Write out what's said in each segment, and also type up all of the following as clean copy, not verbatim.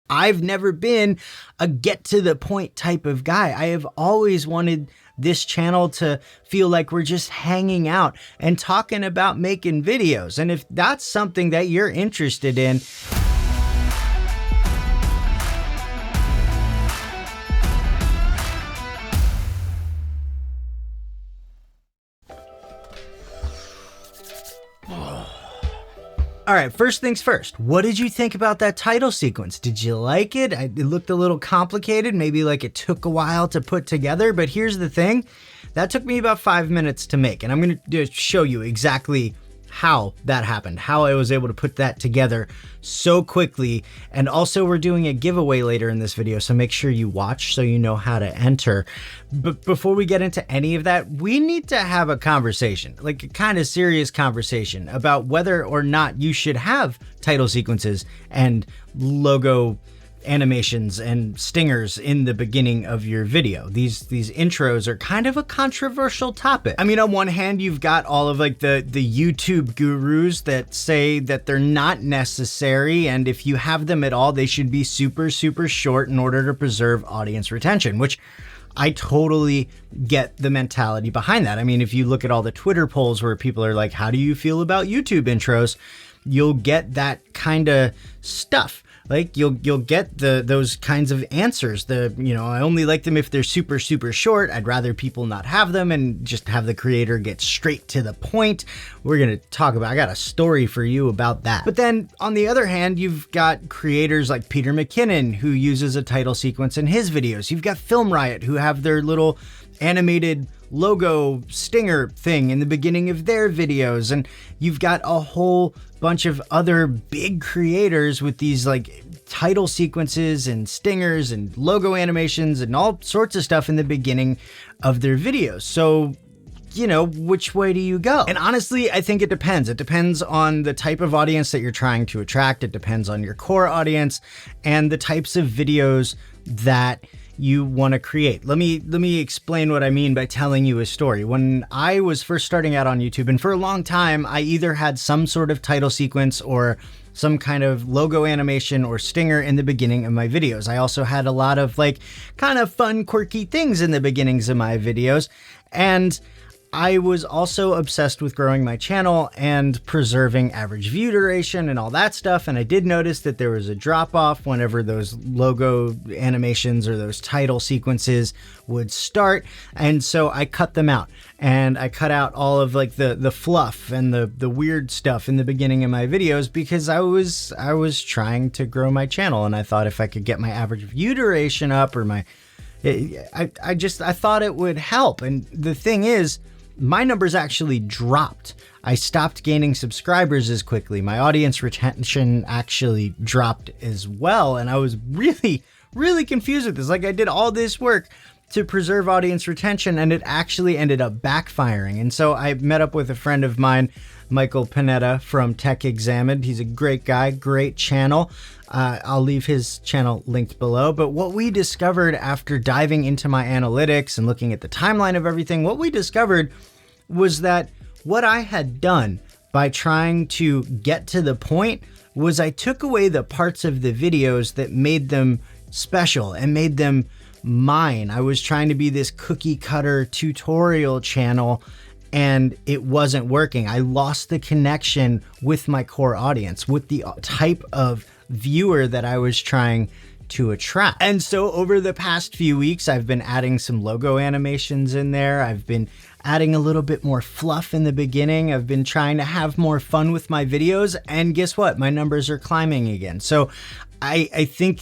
I've never been a get to the point type of guy. I have always wanted this channel to feel like we're just hanging out and talking about making videos. And if that's something that you're interested in, all right, first things first, what did you think about that title sequence? Did you like it? It looked a little complicated, maybe like it took a while to put together, but here's the thing, that took me about 5 minutes to make, and I'm gonna show you exactly how that happened, how I was able to put that together so quickly. And also we're doing a giveaway later in this video, so make sure you watch so you know how to enter. But before we get into any of that, we need to have a conversation, like a kind of serious conversation about whether or not you should have title sequences and logo animations and stingers in the beginning of your video. These intros are kind of a controversial topic. I mean, on one hand, you've got all of like the YouTube gurus that say that they're not necessary, and if you have them at all, they should be super, super short in order to preserve audience retention, which I totally get the mentality behind that. I mean, if you look at all the Twitter polls where people are like, how do you feel about YouTube intros? You'll get that kind of stuff. Like you'll get those kinds of answers. I only like them if they're super, super short. I'd rather people not have them and just have the creator get straight to the point. We're going to talk about, I got a story for you about that. But then on the other hand, you've got creators like Peter McKinnon, who uses a title sequence in his videos. You've got Film Riot, who have their little animated logo stinger thing in the beginning of their videos, and you've got a whole bunch of other big creators with these like title sequences and stingers and logo animations and all sorts of stuff in the beginning of their videos. So, which way do you go? And honestly, I think it depends. It depends on the type of audience that you're trying to attract. It depends on your core audience and the types of videos that you want to create. Let me explain what I mean by telling you a story. When I was first starting out on YouTube, and for a long time, I either had some sort of title sequence or some kind of logo animation or stinger in the beginning of my videos. I also had a lot of like kind of fun, quirky things in the beginnings of my videos. And I was also obsessed with growing my channel and preserving average view duration and all that stuff. And I did notice that there was a drop off whenever those logo animations or those title sequences would start. And so I cut them out, and I cut out all of like the fluff and the weird stuff in the beginning of my videos, because I was trying to grow my channel. And I thought if I could get my average view duration up, or I thought it would help. And the thing is, my numbers actually dropped. I stopped gaining subscribers as quickly. My audience retention actually dropped as well. And I was really, really confused with this. Like, I did all this work to preserve audience retention, and it actually ended up backfiring. And so I met up with a friend of mine, Michael Panetta from Tech Examined. He's a great guy, great channel. I'll leave his channel linked below. But what we discovered after diving into my analytics and looking at the timeline of everything, what we discovered was that what I had done by trying to get to the point was I took away the parts of the videos that made them special and made them mine. I was trying to be this cookie cutter tutorial channel, and it wasn't working. I lost the connection with my core audience, with the type of viewer that I was trying to attract. And so over the past few weeks, I've been adding some logo animations in there. I've been adding a little bit more fluff in the beginning. I've been trying to have more fun with my videos, and guess what? My numbers are climbing again. So I think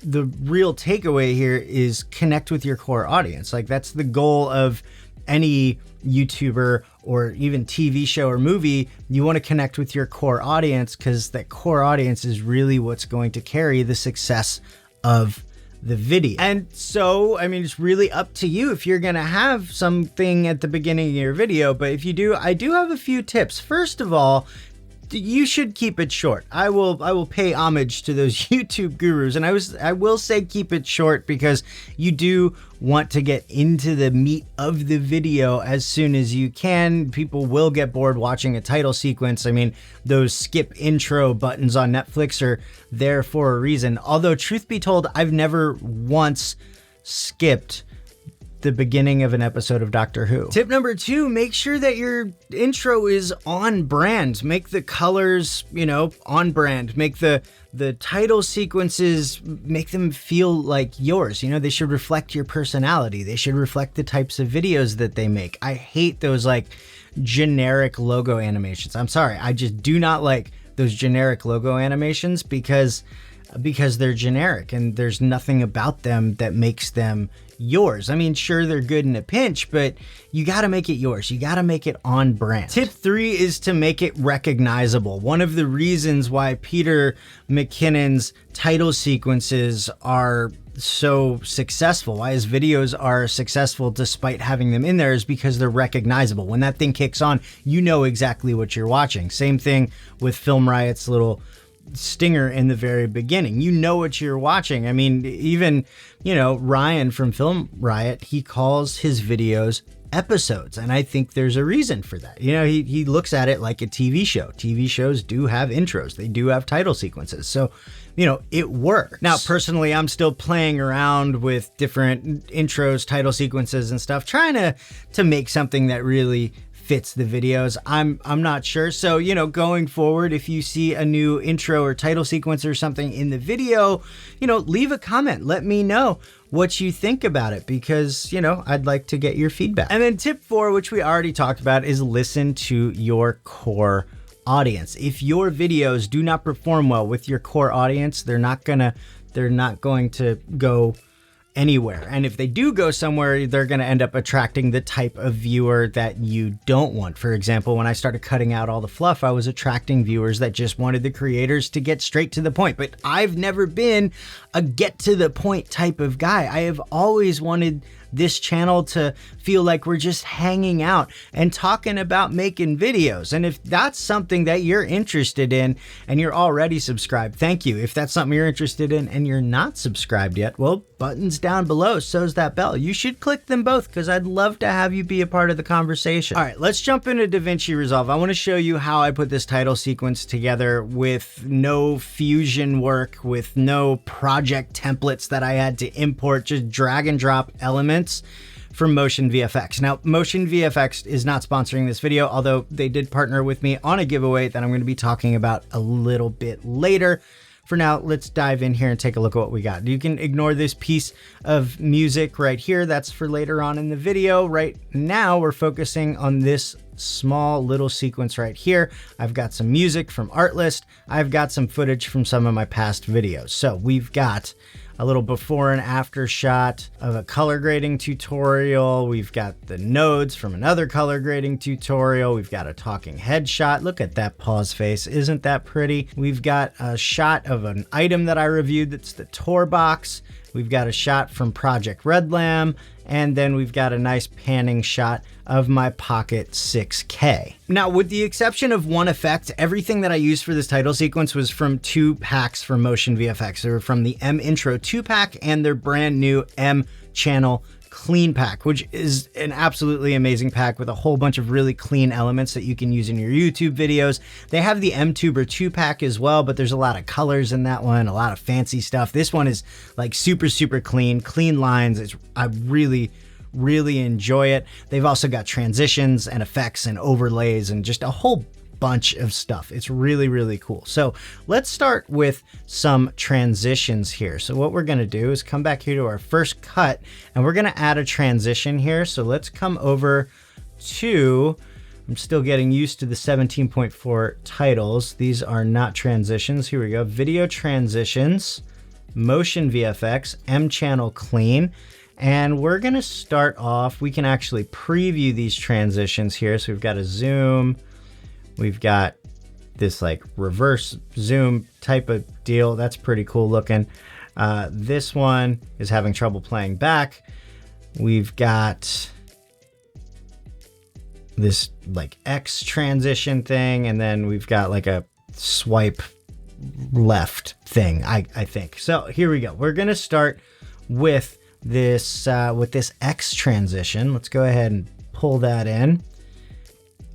the real takeaway here is connect with your core audience. Like, that's the goal of any YouTuber or even TV show or movie. You want to connect with your core audience, because that core audience is really what's going to carry the success of the video. And so, I mean, it's really up to you if you're going to have something at the beginning of your video. But if you do, I do have a few tips. First of all, you should keep it short. I will pay homage to those YouTube gurus, and I will say keep it short because you do want to get into the meat of the video as soon as you can. People will get bored watching a title sequence. I mean, those skip intro buttons on Netflix are there for a reason. Although truth be told, I've never once skipped the beginning of an episode of Doctor Who. Tip number 2, make sure that your intro is on brand. Make the colors, on brand. Make the title sequences, make them feel like yours. They should reflect your personality. They should reflect the types of videos that they make. I hate those like generic logo animations. I'm sorry. I just do not like those generic logo animations because they're generic and there's nothing about them that makes them yours. I mean, sure, they're good in a pinch, but you got to make it yours. You got to make it on brand. Tip 3 is to make it recognizable. One of the reasons why Peter McKinnon's title sequences are so successful, why his videos are successful despite having them in there, is because they're recognizable. When that thing kicks on, you know exactly what you're watching. Same thing with Film Riot's little stinger in the very beginning. You know what you're watching. I mean, even, Ryan from Film Riot, he calls his videos episodes, and I think there's a reason for that. He looks at it like a TV show. TV shows do have intros. They do have title sequences. So, it works. Now, personally, I'm still playing around with different intros, title sequences and stuff, trying to make something that really fits the videos. I'm not sure. So, going forward, if you see a new intro or title sequence or something in the video, leave a comment. Let me know what you think about it because, I'd like to get your feedback. And then tip 4, which we already talked about, is listen to your core audience. If your videos do not perform well with your core audience, they're not going to go anywhere. And if they do go somewhere, they're going to end up attracting the type of viewer that you don't want. For example, when I started cutting out all the fluff, I was attracting viewers that just wanted the creators to get straight to the point. But I've never been a get to the point type of guy. I have always wanted this channel to feel like we're just hanging out and talking about making videos. And if that's something that you're interested in and you're already subscribed, thank you. If that's something you're interested in and you're not subscribed yet, well, buttons down below, so's that bell. You should click them both because I'd love to have you be a part of the conversation. All right, let's jump into Davinci Resolve. I want to show you how I put this title sequence together with no fusion work, with no project templates that I had to import, just drag and drop elements from MotionVFX. Now, MotionVFX is not sponsoring this video, although they did partner with me on a giveaway that I'm going to be talking about a little bit later. For now, let's dive in here and take a look at what we got. You can ignore this piece of music right here. That's for later on in the video. Right now, we're focusing on this small little sequence right here. I've got some music from Artlist. I've got some footage from some of my past videos. So we've got a little before and after shot of a color grading tutorial. We've got the nodes from another color grading tutorial. We've got a talking head shot. Look at that pause face. Isn't that pretty? We've got a shot of an item that I reviewed. That's the tour box. We've got a shot from Project Red Lamb. And then we've got a nice panning shot of my Pocket 6K. Now, with the exception of one effect, everything that I used for this title sequence was from 2 packs from MotionVFX. They were from the M Intro 2-pack and their brand new M Channel Clean Pack, which is an absolutely amazing pack with a whole bunch of really clean elements that you can use in your YouTube videos. They have the M-Tuber 2-pack as well, but there's a lot of colors in that one, a lot of fancy stuff. This one is like super, super clean lines. I really enjoy it. They've also got transitions and effects and overlays and just a whole bunch of stuff. It's really, really cool. So let's start with some transitions here. So what we're going to do is come back here to our first cut and we're going to add a transition here. So let's come over to, I'm still getting used to the 17.4 titles. These are not transitions. Here we go. Video transitions, MotionVFX, M Channel Clean. And we're going to start off, we can actually preview these transitions here. So we've got a zoom, we've got this like reverse zoom type of deal. That's pretty cool looking. This one is having trouble playing back. We've got this like X transition thing, and then we've got like a swipe left thing, I think. So here we go. We're gonna start with this X transition. Let's go ahead and pull that in.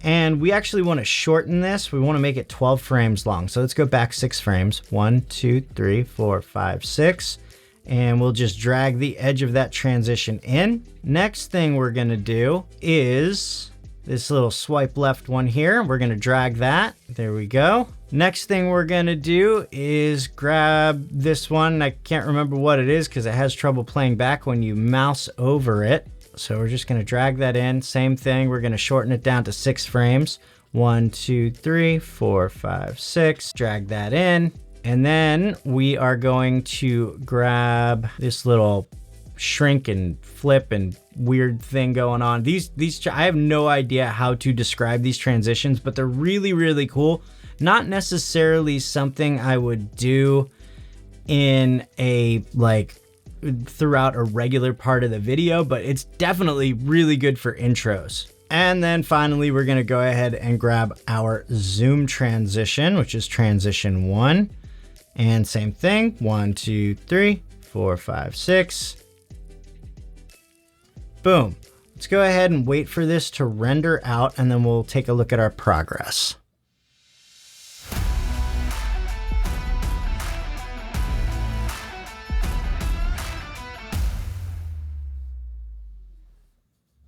And we actually want to shorten this. We want to make it 12 frames long. So let's go back 6 frames. 1, 2, 3, 4, 5, 6. And we'll just drag the edge of that transition in. Next thing we're going to do is this little swipe left one here. We're going to drag that. There we go. Next thing we're going to do is grab this one. I can't remember what it is because it has trouble playing back when you mouse over it. So we're just going to drag that in. Same thing. We're going to shorten it down to 6 frames. 1, 2, 3, 4, 5, 6. Drag that in. And then we are going to grab this little shrink and flip and weird thing going on. These I have no idea how to describe these transitions, but they're really, really cool. Not necessarily something I would do in a throughout a regular part of the video, but it's definitely really good for intros. And then finally, we're going to go ahead and grab our zoom transition, which is transition 1. And same thing, 1, 2, 3, 4, 5, 6. Boom. Let's go ahead and wait for this to render out, and then we'll take a look at our progress.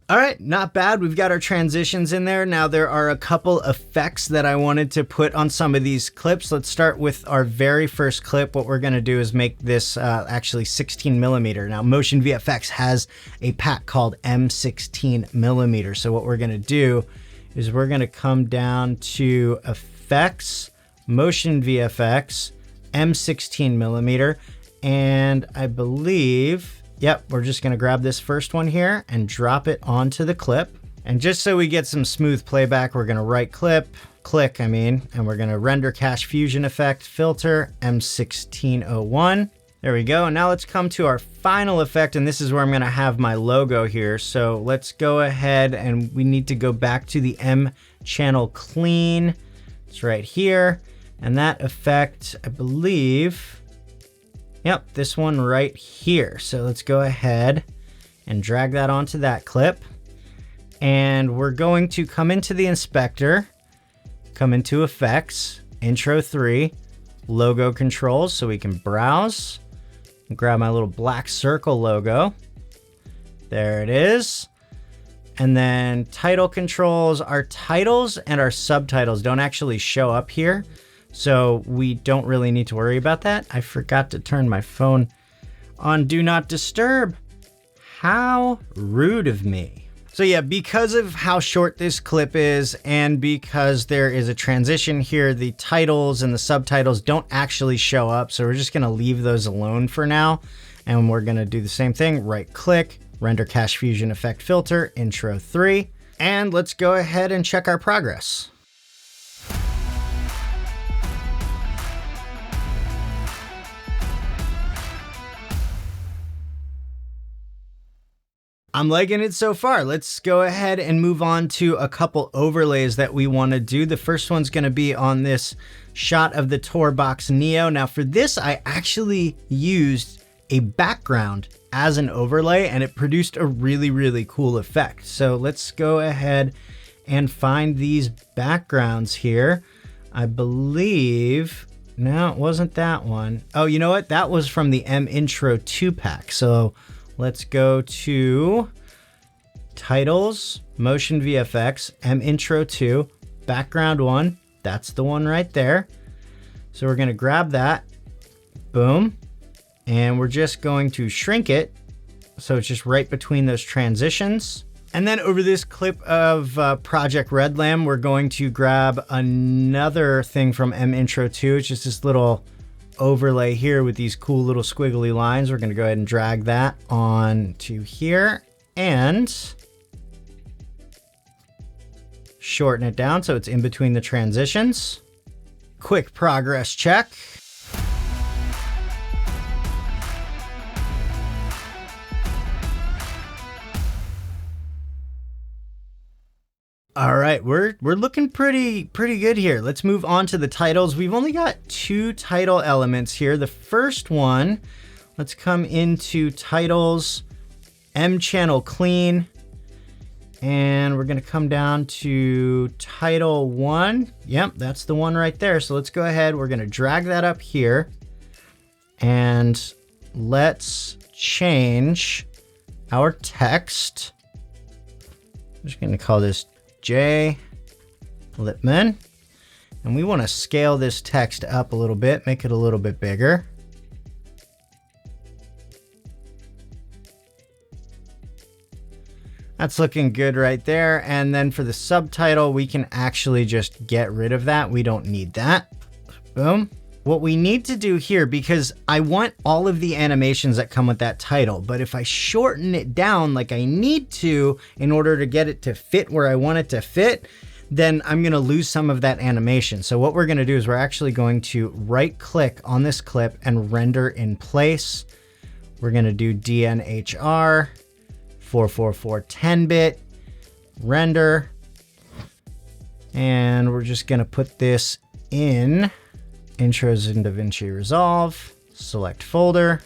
All right, not bad. We've got our transitions in there. Now there are a couple effects that I wanted to put on some of these clips. Let's start with our very first clip. What we're gonna do is make this actually 16 millimeter. Now MotionVFX has a pack called M16 millimeter. So what we're gonna do is we're gonna come down to Effects, MotionVFX, M16 millimeter, and I believe, yep, we're just gonna grab this first one here and drop it onto the clip. And just so we get some smooth playback, we're gonna click, and we're gonna render cache fusion effect, filter, M1601. There we go. And now let's come to our final effect, and this is where I'm gonna have my logo here. So let's go ahead, and we need to go back to the M channel clean. It's right here. And that effect, I believe, yep, this one right here. So let's go ahead and drag that onto that clip. And we're going to come into the inspector, come into effects, intro 3, logo controls, so we can browse, and grab my little black circle logo. There it is. And then title controls. Our titles and our subtitles don't actually show up here, so we don't really need to worry about that. I forgot to turn my phone on Do Not Disturb. How rude of me. So yeah, because of how short this clip is and because there is a transition here, the titles and the subtitles don't actually show up. So we're just gonna leave those alone for now. And we're gonna do the same thing, right click, render cache fusion effect filter, intro 3. And let's go ahead and check our progress. I'm liking it so far. Let's go ahead and move on to a couple overlays that we want to do. The first one's going to be on this shot of the tour box Neo. Now for this, I actually used a background as an overlay and it produced a really, really cool effect. So let's go ahead and find these backgrounds here. I believe, no, it wasn't that one. Oh, you know what? That was from the M Intro 2 pack. So let's go to Titles, MotionVFX, M Intro 2, Background 1. That's the one right there. So we're going to grab that. Boom. And we're just going to shrink it so it's just right between those transitions. And then over this clip of Project Red Lamb, we're going to grab another thing from M Intro 2. It's just this little overlay here with these cool little squiggly lines. We're going to go ahead and drag that on to here and shorten it down so it's in between the transitions. Quick progress check. All right, we're looking pretty good here. Let's move on to the titles. We've only got 2 title elements here. The first one, let's come into titles, M channel clean, and we're gonna come down to title 1. Yep, that's the one right there. So let's go ahead, we're gonna drag that up here, and let's change our text. I'm just gonna call this J. Lippman. And we want to scale this text up a little bit, make it a little bit bigger. That's looking good right there. And then for the subtitle, we can actually just get rid of that. We don't need that. Boom. What we need to do here, because I want all of the animations that come with that title, but if I shorten it down like I need to in order to get it to fit where I want it to fit, then I'm gonna lose some of that animation. So what we're gonna do is we're actually going to right click on this clip and render in place. We're gonna do DNHR 444 10-bit render. And we're just gonna put this in Intros in Davinci Resolve, select folder.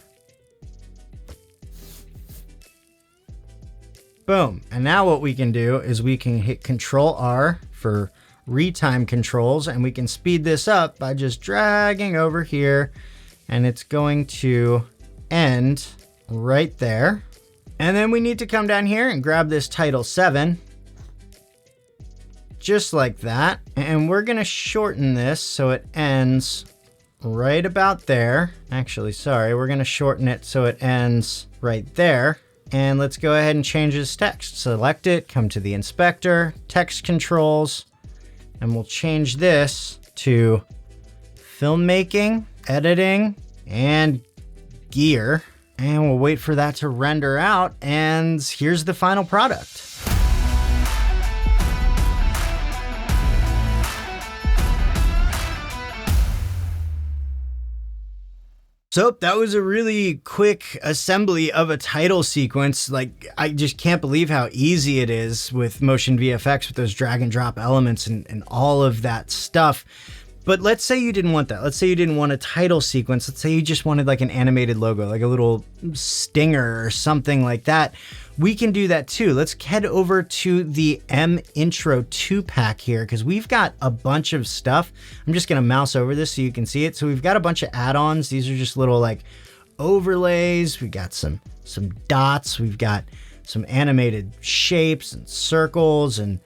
Boom. And now what we can do is we can hit Control R for retime controls, and we can speed this up by just dragging over here, and it's going to end right there. And then we need to come down here and grab this title 7. Just like that. And we're gonna shorten this so it ends right about there. Actually, sorry, we're gonna shorten it so it ends right there. And let's go ahead and change this text. Select it, come to the inspector, text controls, and we'll change this to filmmaking, editing, and gear. And we'll wait for that to render out, and here's the final product. So that was a really quick assembly of a title sequence. Like, I just can't believe how easy it is with MotionVFX with those drag and drop elements and all of that stuff. But let's say you didn't want that. Let's say you didn't want a title sequence. Let's say you just wanted like an animated logo, like a little stinger or something like that. We can do that too. Let's head over to the M Intro 2-pack here, because we've got a bunch of stuff. I'm just gonna mouse over this so you can see it. So we've got a bunch of add-ons. These are just little like overlays. We got some dots. We've got some animated shapes and circles and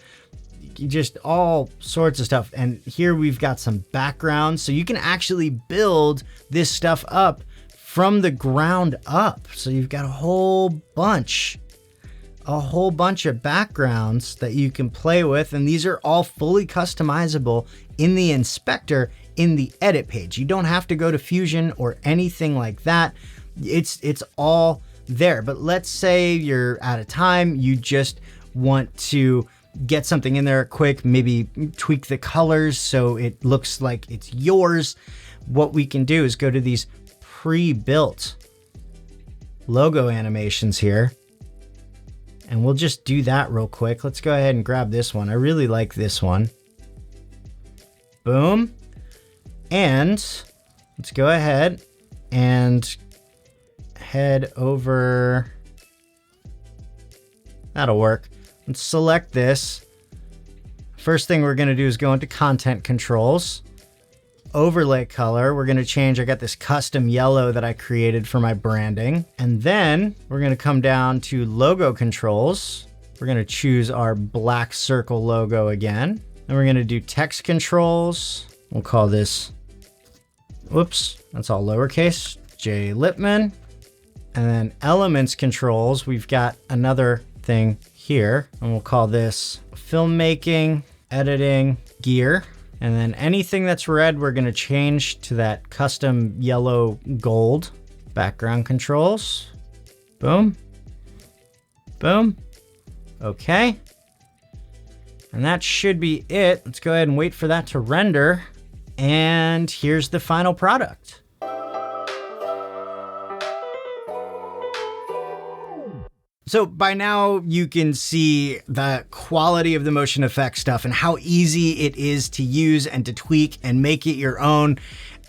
just all sorts of stuff. And here we've got some backgrounds, so you can actually build this stuff up from the ground up. So you've got a whole bunch of backgrounds that you can play with, and these are all fully customizable in the inspector in the edit page. You don't have to go to Fusion or anything like that. It's all there. But let's say you're out of time, you just want to get something in there quick, maybe tweak the colors so it looks like it's yours. What we can do is go to these pre-built logo animations here, and we'll just do that real quick. Let's go ahead and grab this one. I really like this one. Boom. And let's go ahead and head over. That'll work. Let's select this. First thing we're gonna do is go into content controls, overlay color. We're gonna change, I got this custom yellow that I created for my branding. And then we're gonna come down to logo controls. We're gonna choose our black circle logo again. And we're gonna do text controls. We'll call this, whoops, that's all lowercase, J. Lippman. And then elements controls, we've got another thing here, and we'll call this filmmaking, editing, gear. And then anything that's red, we're gonna change to that custom yellow gold. Background controls, boom, boom, okay. And that should be it. Let's go ahead and wait for that to render. And here's the final product. So by now you can see the quality of the MotionFX stuff and how easy it is to use and to tweak and make it your own.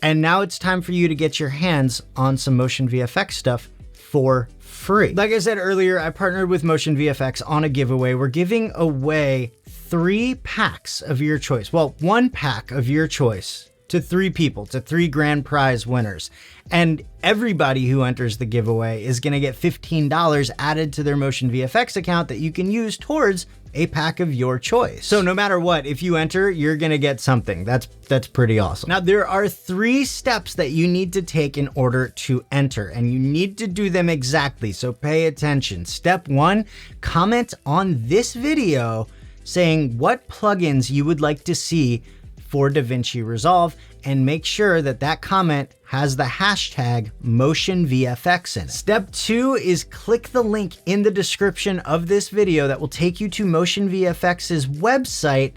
And now it's time for you to get your hands on some MotionVFX stuff for free. Like I said earlier, I partnered with MotionVFX on a giveaway. We're giving away 3 packs of your choice. Well, 1 pack of your choice to 3 people, to 3 grand prize winners. And everybody who enters the giveaway is gonna get $15 added to their MotionVFX account that you can use towards a pack of your choice. So no matter what, if you enter, you're gonna get something. That's pretty awesome. Now there are 3 steps that you need to take in order to enter, and you need to do them exactly, so pay attention. Step 1, comment on this video saying what plugins you would like to see for Davinci Resolve, and make sure that that comment has the hashtag MotionVFX in it. Step 2 is click the link in the description of this video that will take you to MotionVFX's website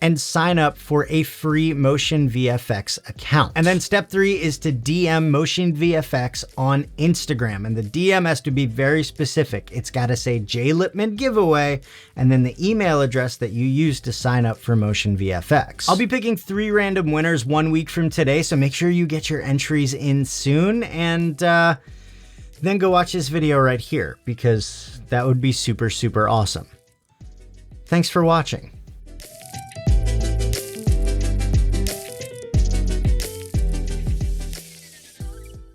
and sign up for a free MotionVFX account. And then step 3 is to DM MotionVFX on Instagram. And the DM has to be very specific. It's gotta say J Lippman giveaway, and then the email address that you use to sign up for MotionVFX. I'll be picking 3 random winners 1 week from today, so make sure you get your entries in soon, and then go watch this video right here, because that would be super, super awesome. Thanks for watching.